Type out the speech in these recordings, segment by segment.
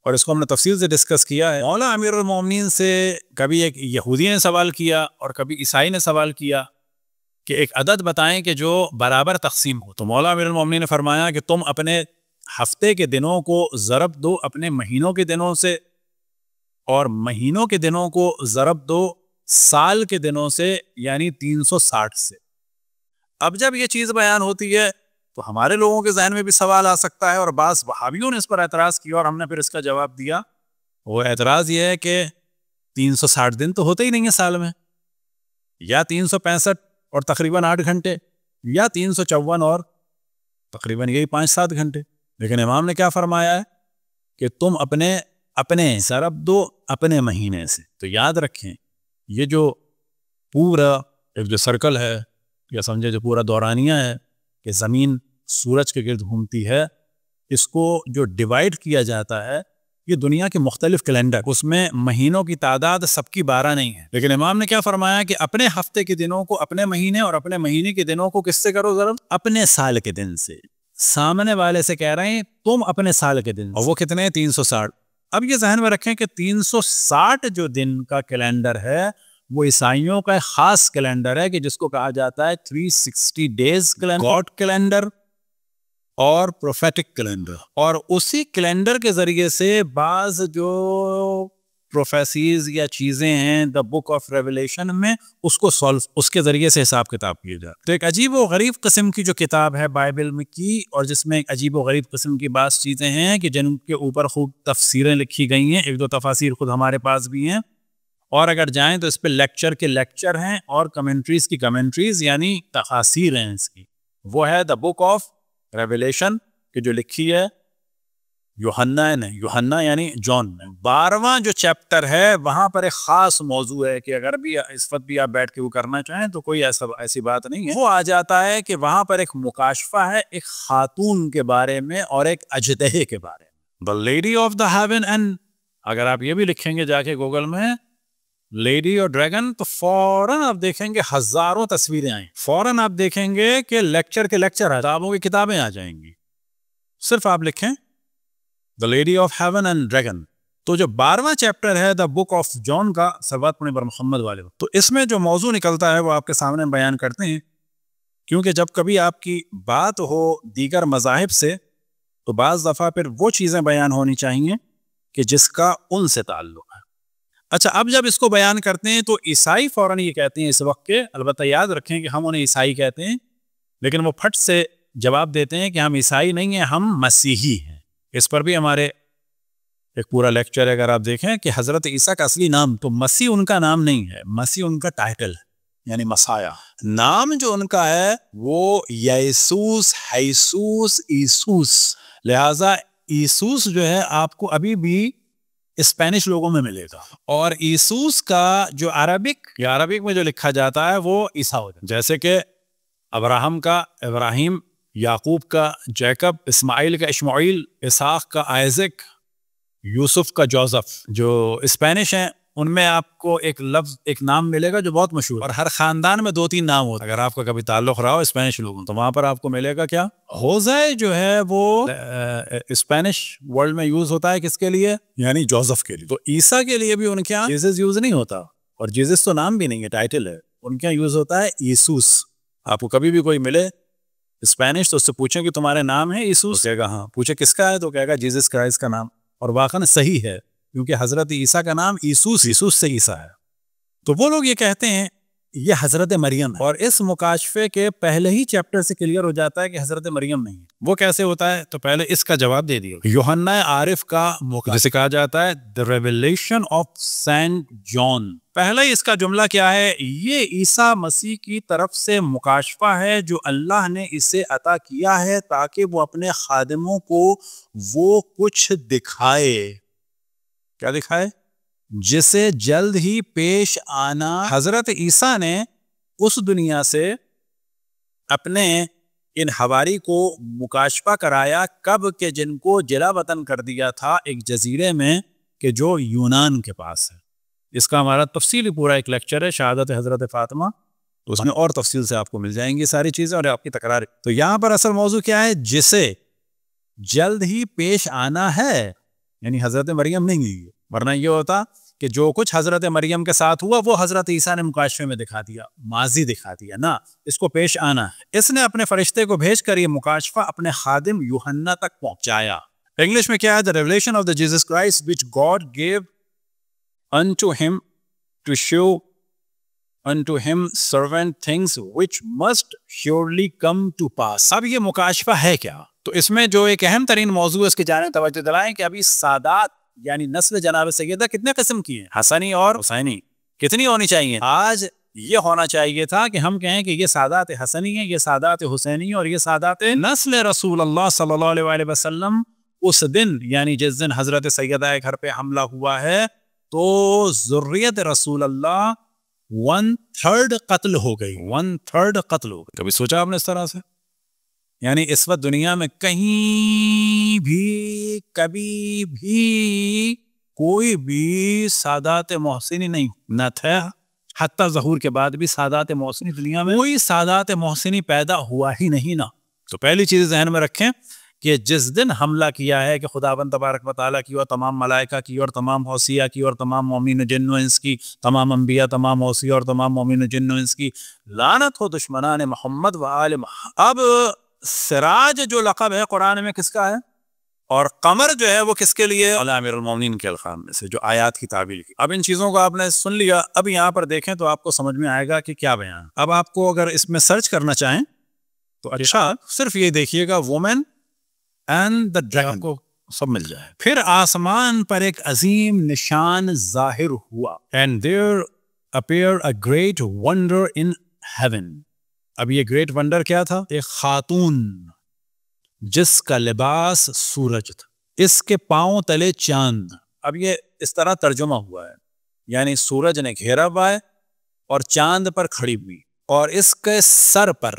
اور اس کو ہم نے تفصیل سے ڈسکس کیا ہے. مولا امیر المومنین سے کبھی ایک یہودی نے سوال کیا اور کبھی عیسائی نے سوال کیا کہ ایک عدد بتائیں کہ جو برابر تقسیم ہو. تو مولا امیر المومنین نے فرمایا کہ تم اپنے ہفتے کے دنوں کو ضرب دو اپنے مہینوں کے دنوں سے، اور مہینوں کے دنوں کو ضرب دو سال کے دنوں سے، یعنی 360 سے. اب جب یہ چیز بیان ہوتی ہے تو ہمارے لوگوں کے ذہن میں بھی سوال آ سکتا ہے، اور بعض وہابیوں نے اس پر اعتراض کیا اور ہم نے پھر اس کا جواب دیا. وہ اعتراض یہ ہے کہ 360 دن تو ہوتے ہی نہیں ہیں سال میں، یا 365 اور تقریباً 8 گھنٹے، یا 354 اور تقریباً یہی 5-7 گھنٹے. لیکن امام نے کیا فرمایا ہے کہ تم اپنے ضرب دو اپنے مہینے سے. تو یاد رکھیں یہ جو پورا ایک جو سرکل ہے یا سمجھے جو پورا دورانیہ ہے کہ زمین سورج کے گرد گھومتی ہے، اس کو جو ڈیوائیڈ کیا جاتا ہے یہ دنیا کے مختلف کیلنڈر، اس میں مہینوں کی تعداد سب کی 12 نہیں ہے. لیکن امام نے کیا فرمایا کہ اپنے ہفتے کے دنوں کو اپنے مہینے اور اپنے مہینے کے دنوں کو کس سے کرو ضرب؟ اپنے سال کے دن سے. سامنے والے سے کہہ رہے ہیں تم اپنے سال کے دن، اور وہ کتنے ہیں؟ 360. اب یہ ذہن میں رکھیں کہ 360 جو دن کا کیلنڈر ہے وہ عیسائیوں کا ایک خاص کیلنڈر ہے کہ جس کو کہا جاتا ہے 360 ڈیز کیلنڈر، گاڈ کیلنڈر اور پروفیٹک کیلنڈر. اور اسی کیلنڈر کے ذریعے سے بعض جو پروفیسیز یا چیزیں ہیں دا بک آف ریولیشن میں اس کو سولو، اس کے ذریعے سے حساب کتاب کیے جاتے. تو ایک عجیب و غریب قسم کی جو کتاب ہے بائبل میں کی، اور جس میں ایک عجیب و غریب قسم کی بعض چیزیں ہیں کہ جن کے اوپر خوب تفسیریں لکھی گئی ہیں. 1-2 تفاسیر خود ہمارے پاس بھی ہیں، اور اگر جائیں تو اس پہ لیکچر کے لیکچر ہیں اور کمنٹریز کی کمنٹریز، یعنی تفاسیر ہیں اس کی. وہ ہے دا بک آف ریولیشن کہ جو لکھی ہے یوحنا یعنی جون نے. 12واں جو چیپٹر ہے وہاں پر ایک خاص موضوع ہے کہ اگر بھی اس وقت بھی آپ بیٹھ کے وہ کرنا چاہیں تو کوئی ایسی بات نہیں ہے. وہ آ جاتا ہے کہ وہاں پر ایک مکاشفہ ہے ایک خاتون کے بارے میں اور ایک اجدہے کے بارے میں، the lady of the heaven. And اگر آپ یہ بھی لکھیں گے جا کے گوگل میں لیڈی اور ڈریگن تو فوراً آپ دیکھیں گے ہزاروں تصویریں آئیں. فوراً آپ دیکھیں گے کہ لیکچر کے لیکچر کتابوں کی کتابیں آ جائیں گی. صرف آپ لکھیں the lady of heaven and dragon. تو جو 12واں چیپٹر ہے دا بک آف جون کا، صلوات پڑھیں بر محمد والے، تو اس میں جو موضوع نکلتا ہے وہ آپ کے سامنے بیان کرتے ہیں. کیونکہ جب کبھی آپ کی بات ہو دیگر مذاہب سے تو بعض دفعہ پھر وہ چیزیں بیان ہونی چاہیے کہ جس کا ان سے تعلق ہے. اچھا، اب جب اس کو بیان کرتے ہیں تو عیسائی فوراً یہ کہتے ہیں اس وقت کے، البتہ یاد رکھیں کہ ہم انہیں عیسائی کہتے ہیں، لیکن وہ پھٹ سے جواب دیتے ہیں کہ ہم عیسائی نہیں ہیں، ہم مسیحی ہیں. اس پر بھی ہمارے ایک پورا لیکچر ہے. اگر آپ دیکھیں کہ حضرت عیسیٰ کا اصلی نام تو مسیح ان کا نام نہیں ہے، مسیح ان کا ٹائٹل ہے، یعنی مسایا. نام جو ان کا ہے وہ یسوس، حیسوس، ایسوس. لہٰذا ایسوس جو ہے آپ کو ابھی بھی اسپینش لوگوں میں ملے گا، اور ایسوس کا جو عربک میں جو لکھا جاتا ہے وہ عیسیٰ ہوتا ہے. جیسے کہ ابراہم کا ابراہیم، یعقوب کا جیکب، اسماعیل کا اشمعیل، اسحاق کا آئزک، یوسف کا جوزف. جو اسپینش ہیں ان میں آپ کو ایک لفظ ایک نام ملے گا جو بہت مشہور، اور ہر خاندان میں 2-3 نام ہوتا ہے. اگر آپ کا کبھی تعلق رہا ہو اسپینش لوگوں تو وہاں پر آپ کو ملے گا کیا؟ ہوزے جو ہے وہ اسپینش ورلڈ میں یوز ہوتا ہے کس کے لیے؟ یعنی جوزف کے لیے. تو عیسیٰ کے لیے بھی ان کے یہاں جیزس یوز نہیں ہوتا، اور جیزس تو نام بھی نہیں ہے، ٹائٹل ہے. ان کے یہاں یوز ہوتا ہے ایسوس. آپ کو کبھی بھی کوئی ملے اسپینش تو اس سے پوچھیں کہ تمہارے نام ہے ایسوس، کہے گا ہاں. پوچھے کس کا ہے تو کہے گا جیزس کرائسٹ کا نام. اور واقعاً صحیح ہے کیونکہ حضرت عیسیٰ کا نام ایسوس سے عیسیٰ ہے. تو وہ لوگ یہ کہتے ہیں یہ حضرت مریم ہے، اور اس مکاشفے کے پہلے ہی چیپٹر سے کلیئر ہو جاتا ہے کہ حضرت مریم نہیں ہے. وہ کیسے ہوتا ہے؟ تو پہلے اس کا جواب دے دیا. یوحنا عارف کا جسے کہا جاتا ہے The Revelation of Saint John. پہلے اس کا جملہ کیا ہے؟ یہ عیسیٰ مسیح کی طرف سے مکاشفہ ہے جو اللہ نے اسے عطا کیا ہے تاکہ وہ اپنے خادموں کو وہ کچھ دکھائے. کیا دکھائے؟ جسے جلد ہی پیش آنا. حضرت عیسیٰ نے اس دنیا سے اپنے ان حواری کو مکاشفہ کرایا کب کہ جن کو جلا وطن کر دیا تھا ایک جزیرے میں کہ جو یونان کے پاس ہے. اس کا ہمارا تفصیلی پورا ایک لیکچر ہے شہادت حضرت فاطمہ، تو اس میں اور تفصیل سے آپ کو مل جائیں گی ساری چیزیں اور آپ کی تکرار. تو یہاں پر اصل موضوع کیا ہے؟ جسے جلد ہی پیش آنا ہے یعنی حضرت مریم نہیں گئی، ورنہ یہ ہوتا کہ جو کچھ حضرت مریم کے ساتھ ہوا وہ حضرت عیسیٰ نے مکاشفے میں دکھا دیا، ماضی دکھا دیا نا، اس کو پیش آنا ہے۔ اس نے اپنے فرشتے کو بھیج کر یہ مکاشفہ اپنے خادم یوحنا تک پہنچایا۔ انگلش میں کیا ہے؟ The revelation of the Jesus Christ which God gave unto him to show unto him servant things which must surely come to pass۔ اب یہ مکاشفہ ہے کیا؟ تو اس میں جو ایک اہم ترین موضوع اس کی جانب توجہ دلائیں کہ ابھی سادات یعنی نسل جناب سیدہ کتنے قسم کی ہیں؟ حسنی اور حسینی۔ کتنی ہونی چاہیے؟ آج یہ ہونا چاہیے تھا کہ ہم کہیں کہ یہ سادات حسنی ہیں، یہ سادات حسینی اور یہ سادات نسل رسول اللہ صلی اللہ علیہ وسلم۔ اس دن یعنی جس دن حضرت سیدہ گھر پہ حملہ ہوا ہے تو ذریت رسول اللہ 1/3 قتل ہو گئی، 1/3 قتل ہو گئی۔ کبھی سوچا آپ نے اس طرح سے؟ یعنی اس وقت دنیا میں کہیں بھی کبھی بھی کوئی بھی سادات محسنی نہیں نہ تھا، حتی ظہور کے بعد بھی سادات محسنی دنیا میں کوئی سادات محسنی پیدا ہوا ہی نہیں نا۔ تو پہلی چیز ذہن میں رکھیں کہ جس دن حملہ کیا ہے کہ خداوند تبارک و تعالیٰ کی اور تمام ملائکہ کی اور تمام اوصیاء کی اور تمام مومن جن و انس کی، تمام انبیاء، تمام اوصیاء اور تمام مومن جن و انس کی لعنت ہو دشمنان محمد و آل محمد۔ اب سراج جو لقب ہے قرآن میں کس کا ہے؟ اور قمر جو ہے وہ کس کے لیے؟ امیر المومنین کے القاب میں سے جو آیات کی تعبیر کی۔ اب ان چیزوں کو آپ نے سن لیا، اب یہاں پر دیکھیں تو آپ کو سمجھ میں آئے گا کہ کیا بیان۔ اب آپ کو اگر اس میں سرچ کرنا چاہیں تو اچھا صرف یہ دیکھیے گا وومن اینڈ دا ڈریگن کو سب مل جائے۔ پھر آسمان پر ایک عظیم نشان ظاہر ہوا and there appeared a great wonder in heaven۔ اب یہ گریٹ ونڈر کیا تھا؟ ایک خاتون جس کا لباس سورج تھا، اس کے پاؤں تلے چاند۔ اب یہ اس طرح ترجمہ ہوا ہے، یعنی سورج نے گھیرا ہوا ہے اور چاند پر کھڑی ہوئی، اور اس کے سر پر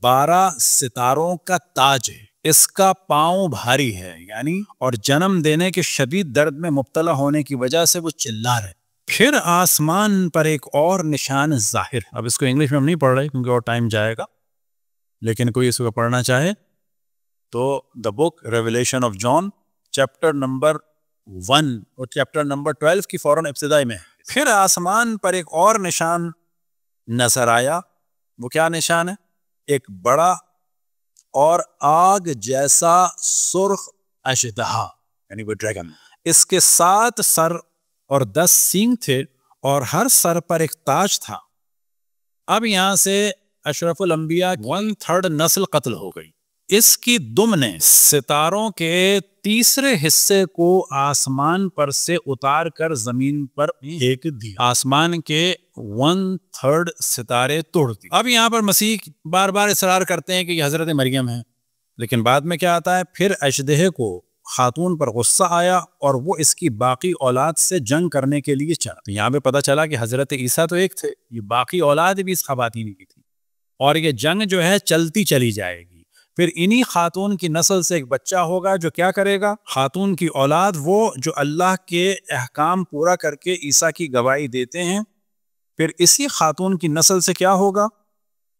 12 ستاروں کا تاج ہے، اس کا پاؤں بھاری ہے یعنی، اور جنم دینے کے شدید درد میں مبتلا ہونے کی وجہ سے وہ چلا رہے۔ پھر آسمان پر ایک اور نشان ظاہر۔ اب اس کو انگلش میں ہم نہیں پڑھ رہے کیونکہ اور ٹائم جائے گا، لیکن کوئی اس کو پڑھنا چاہے تو the book Revelation of John chapter number 1 اور چیپٹر نمبر 12 کی فوراً ابتدائی میں۔ پھر آسمان پر ایک اور نشان نظر آیا۔ وہ کیا نشان ہے؟ ایک بڑا اور آگ جیسا سرخ اژدہا یعنی وہ ڈریگن، اس کے 7 سر اور 10 سینگ تھے اور ہر سر پر ایک تاج تھا۔ اب یہاں سے اشرف الانبیاء 1/3 نسل قتل ہو گئی۔ اس کی دم نے ستاروں کے تیسرے حصے کو آسمان پر سے اتار کر زمین پر پھینک دیا۔ آسمان کے 1/3 ستارے توڑ دی۔ اب یہاں پر مسیح بار بار اصرار کرتے ہیں کہ یہ حضرت مریم ہے، لیکن بعد میں کیا آتا ہے؟ پھر اژدہے کو خاتون پر غصہ آیا اور وہ اس کی باقی اولاد سے جنگ کرنے کے لیے چلا۔ تو یہاں پہ پتہ چلا کہ حضرت عیسیٰ تو ایک تھے، یہ باقی اولاد بھی اس خواتین کی تھی، اور یہ جنگ جو ہے چلتی چلی جائے گی۔ پھر انہی خاتون کی نسل سے ایک بچہ ہوگا جو کیا کرے گا؟ خاتون کی اولاد وہ جو اللہ کے احکام پورا کر کے عیسیٰ کی گواہی دیتے ہیں، پھر اسی خاتون کی نسل سے کیا ہوگا؟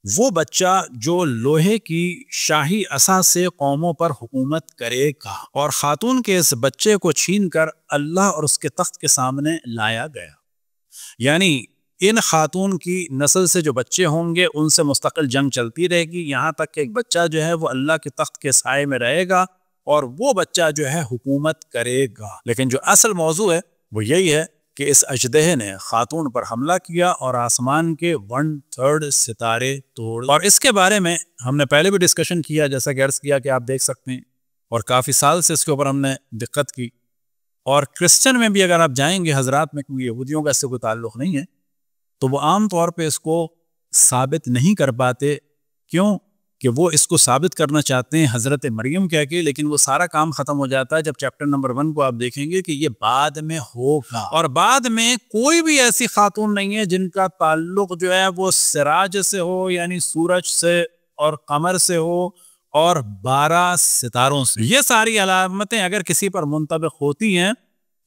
وہ بچہ جو لوہے کی شاہی عصا سے قوموں پر حکومت کرے گا، اور خاتون کے اس بچے کو چھین کر اللہ اور اس کے تخت کے سامنے لایا گیا۔ یعنی ان خاتون کی نسل سے جو بچے ہوں گے ان سے مستقل جنگ چلتی رہے گی، یہاں تک کہ ایک بچہ جو ہے وہ اللہ کے تخت کے سائے میں رہے گا اور وہ بچہ جو ہے حکومت کرے گا۔ لیکن جو اصل موضوع ہے وہ یہی ہے کہ اس اژدہے نے خاتون پر حملہ کیا اور آسمان کے 1/3 ستارے توڑ۔ اور اس کے بارے میں ہم نے پہلے بھی ڈسکشن کیا، جیسا کہ عرض کیا کہ آپ دیکھ سکتے ہیں، اور کافی سال سے اس کے اوپر ہم نے دقت کی۔ اور کرسچن میں بھی اگر آپ جائیں گے حضرات میں، کیونکہ یہودیوں کا اس سے کوئی تعلق نہیں ہے، تو وہ عام طور پہ اس کو ثابت نہیں کر پاتے۔ کیوں؟ کہ وہ اس کو ثابت کرنا چاہتے ہیں حضرت مریم کہہ کے، لیکن وہ سارا کام ختم ہو جاتا ہے جب چیپٹر نمبر 1 کو آپ دیکھیں گے کہ یہ بعد میں ہوگا، اور بعد میں کوئی بھی ایسی خاتون نہیں ہے جن کا تعلق جو ہے وہ سراج سے ہو یعنی سورج سے اور قمر سے ہو اور 12 ستاروں سے۔ یہ ساری علامتیں اگر کسی پر منطبق ہوتی ہیں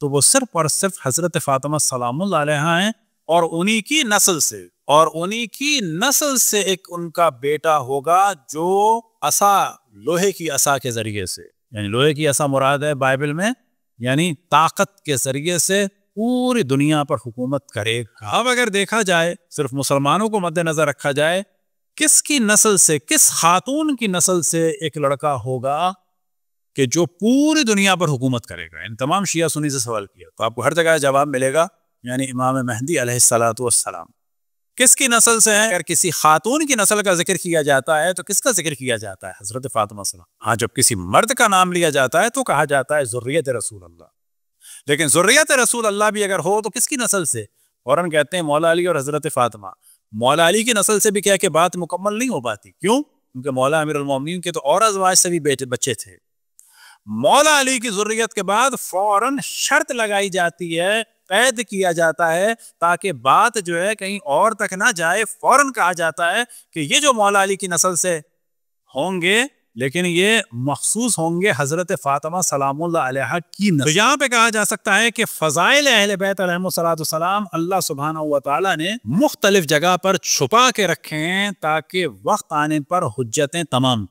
تو وہ صرف اور صرف حضرت فاطمہ سلام اللہ علیہا ہیں، اور انہی کی نسل سے، اور انہی کی نسل سے ایک ان کا بیٹا ہوگا جو عصا، لوہے کی عصا کے ذریعے سے، یعنی لوہے کی عصا مراد ہے بائبل میں یعنی طاقت کے ذریعے سے پوری دنیا پر حکومت کرے گا۔ اب اگر دیکھا جائے، صرف مسلمانوں کو مد نظر رکھا جائے، کس کی نسل سے، کس خاتون کی نسل سے ایک لڑکا ہوگا کہ جو پوری دنیا پر حکومت کرے گا؟ ان تمام شیعہ سنی سے سوال کیا تو آپ کو ہر جگہ جواب ملے گا، یعنی امام مہدی علیہ الصلوۃ والسلام۔ کس کی نسل سے ہے؟ اگر کسی خاتون کی نسل کا ذکر کیا جاتا ہے تو کس کا ذکر کیا جاتا ہے؟ حضرت فاطمہ سلام۔ ہاں، جب کسی مرد کا نام لیا جاتا ہے تو کہا جاتا ہے ذریت رسول اللہ، لیکن ذریت رسول اللہ بھی اگر ہو تو کس کی نسل سے؟ فوراً کہتے ہیں مولا علی اور حضرت فاطمہ۔ مولا علی کی نسل سے بھی کیا کہ بات مکمل نہیں ہو پاتی، کیوں؟ کیونکہ مولا امیر المومنین کے تو اور ازواج سے بھی بچے تھے۔ مولا علی کی ذریت کے بعد فوراً شرط لگائی جاتی ہے، قید کیا جاتا ہے تاکہ بات جو ہے کہیں اور تک نہ جائے۔ فوراً کہا جاتا ہے کہ یہ جو مولا علی کی نسل سے ہوں گے لیکن یہ مخصوص ہوں گے حضرت فاطمہ سلام اللہ علیہ کی نسل۔ تو یہاں پہ کہا جا سکتا ہے کہ فضائل اہل بیت علیہم السلام اللہ سبحانہ و تعالیٰ نے مختلف جگہ پر چھپا کے رکھے ہیں تاکہ وقت آنے پر حجتیں تمام